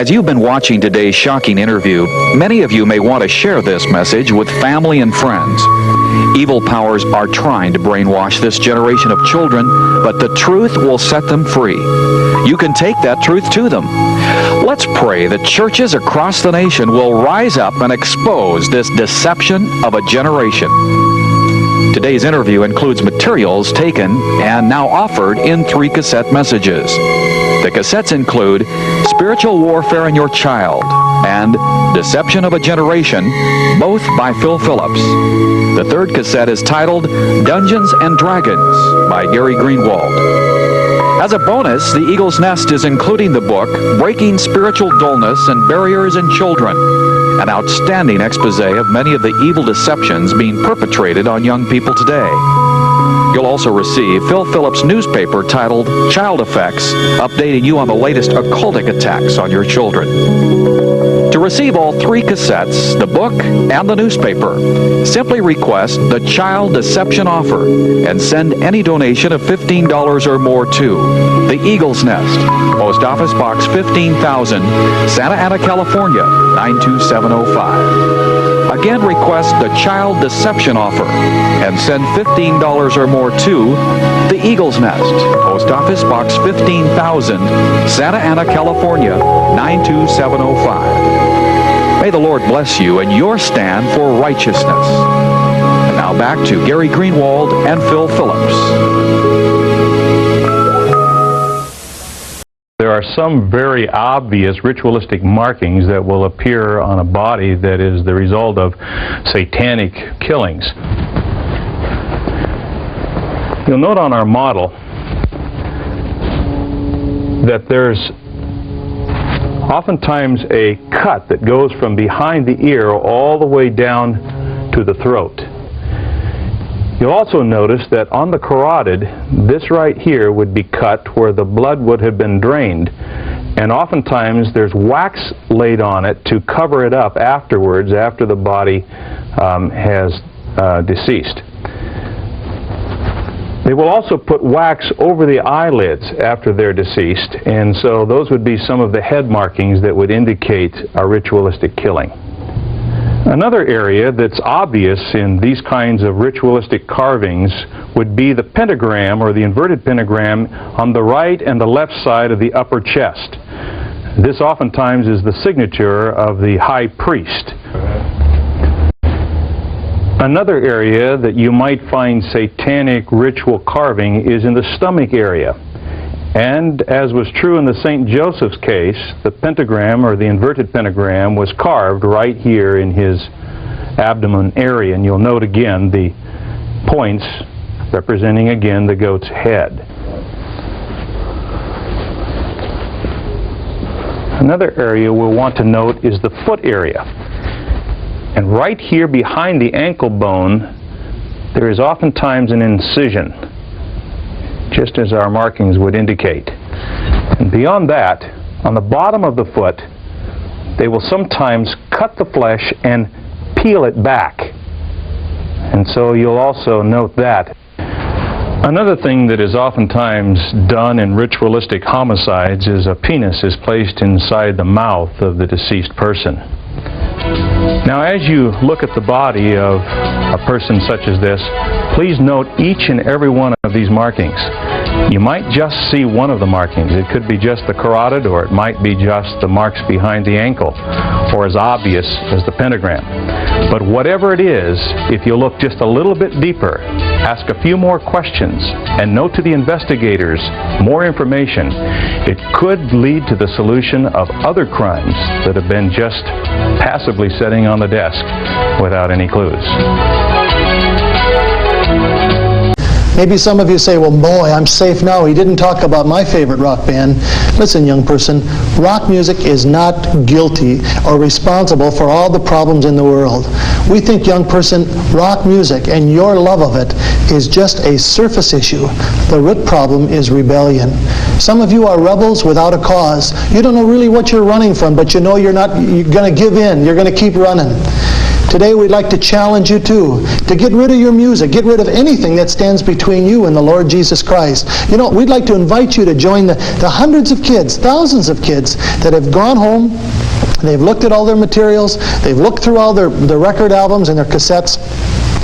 As you've been watching today's shocking interview, many of you may want to share this message with family and friends. Evil powers are trying to brainwash this generation of children, but the truth will set them free. You can take that truth to them. Let's pray that churches across the nation will rise up and expose this deception of a generation. Today's interview includes materials taken and now offered in 3 cassette messages. The cassettes include Spiritual Warfare in Your Child and Deception of a Generation, both by Phil Phillips. The 3rd cassette is titled Dungeons and Dragons by Gary Greenwald. As a bonus, the Eagle's Nest is including the book Breaking Spiritual Dullness and Barriers in Children, an outstanding expose of many of the evil deceptions being perpetrated on young people today. You'll also receive Phil Phillips' newspaper titled Child Effects, updating you on the latest occultic attacks on your children. To receive all 3 cassettes, the book, and the newspaper, simply request the Child Deception Offer and send any donation of $15 or more to the Eagle's Nest, Post Office Box 15,000, Santa Ana, California, 92705. Again, request the Child Deception Offer and send $15 or more to the Eagle's Nest, Post Office Box 15,000, Santa Ana, California, 92705. May the Lord bless you in your stand for righteousness. And now back to Gary Greenwald and Phil Phillips. There are some very obvious ritualistic markings that will appear on a body that is the result of satanic killings. You'll note on our model that there's oftentimes a cut that goes from behind the ear all the way down to the throat. You'll also notice that on the carotid, this right here would be cut where the blood would have been drained, and oftentimes there's wax laid on it to cover it up afterwards, after the body has deceased. They will also put wax over the eyelids after they're deceased, and so those would be some of the head markings that would indicate a ritualistic killing. Another area that's obvious in these kinds of ritualistic carvings would be the pentagram, or the inverted pentagram, on the right and the left side of the upper chest. This oftentimes is the signature of the high priest. Another area that you might find satanic ritual carving is in the stomach area. And as was true in the St. Joseph's case, the pentagram, or the inverted pentagram, was carved right here in his abdomen area. And you'll note again the points representing again the goat's head. Another area we'll want to note is the foot area. And right here behind the ankle bone, there is oftentimes an incision, just as our markings would indicate. And beyond that, on the bottom of the foot, they will sometimes cut the flesh and peel it back. And so you'll also note that. Another thing that is oftentimes done in ritualistic homicides is a penis is placed inside the mouth of the deceased person. Now, as you look at the body of a person such as this, please note each and every one of these markings. You might just see one of the markings. It could be just the carotid, or it might be just the marks behind the ankle, or as obvious as the pentagram. But whatever it is, if you look just a little bit deeper, ask a few more questions, and note to the investigators more information, it could lead to the solution of other crimes that have been just passively sitting on the desk without any clues. Maybe some of you say, well, boy, I'm safe now. He didn't talk about my favorite rock band. Listen, young person, rock music is not guilty or responsible for all the problems in the world. We think, young person, rock music and your love of it is just a surface issue. The root problem is rebellion. Some of you are rebels without a cause. You don't know really what you're running from, but you know you're going to give in. You're going to keep running. Today we'd like to challenge you too, to get rid of your music, get rid of anything that stands between you and the Lord Jesus Christ. You know, we'd like to invite you to join the hundreds of kids, thousands of kids that have gone home, they've looked at all their materials, they've looked through all their record albums and their cassettes.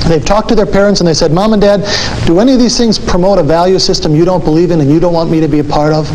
They've talked to their parents and they said, Mom and Dad, do any of these things promote a value system you don't believe in and you don't want me to be a part of?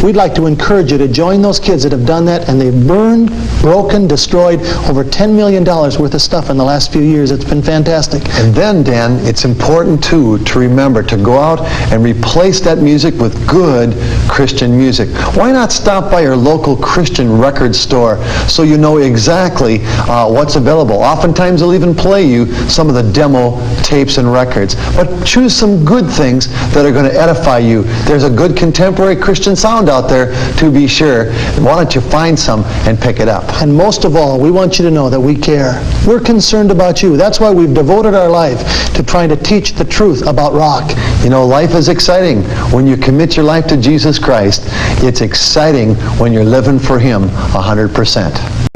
We'd like to encourage you to join those kids that have done that, and they've burned, broken, destroyed over $10 million worth of stuff in the last few years. It's been fantastic. And then, Dan, it's important too to remember to go out and replace that music with good Christian music. Why not stop by your local Christian record store so you know exactly what's available? Oftentimes they'll even play you some of the demo tapes and records. But choose some good things that are going to edify you. There's a good contemporary Christian sound out there, to be sure. Why don't you find some and pick it up? And most of all, we want you to know that we care. We're concerned about you. That's why we've devoted our life to trying to teach the truth about rock. You know, life is exciting when you commit your life to Jesus Christ. It's exciting when you're living for Him 100%.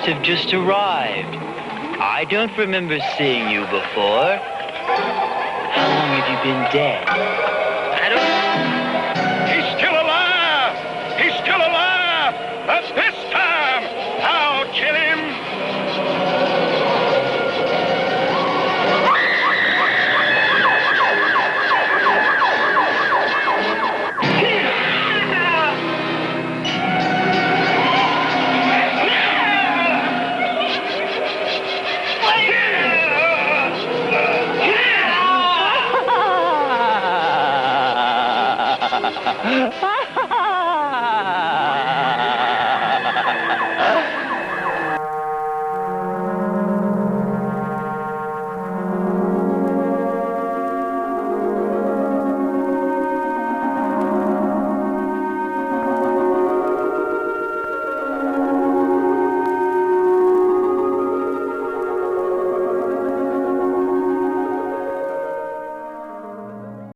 Have just arrived. I don't remember seeing you before. How long have you been dead? I don't... He's still alive! He's still alive! But this time, I'll kill him! Ha ha ha!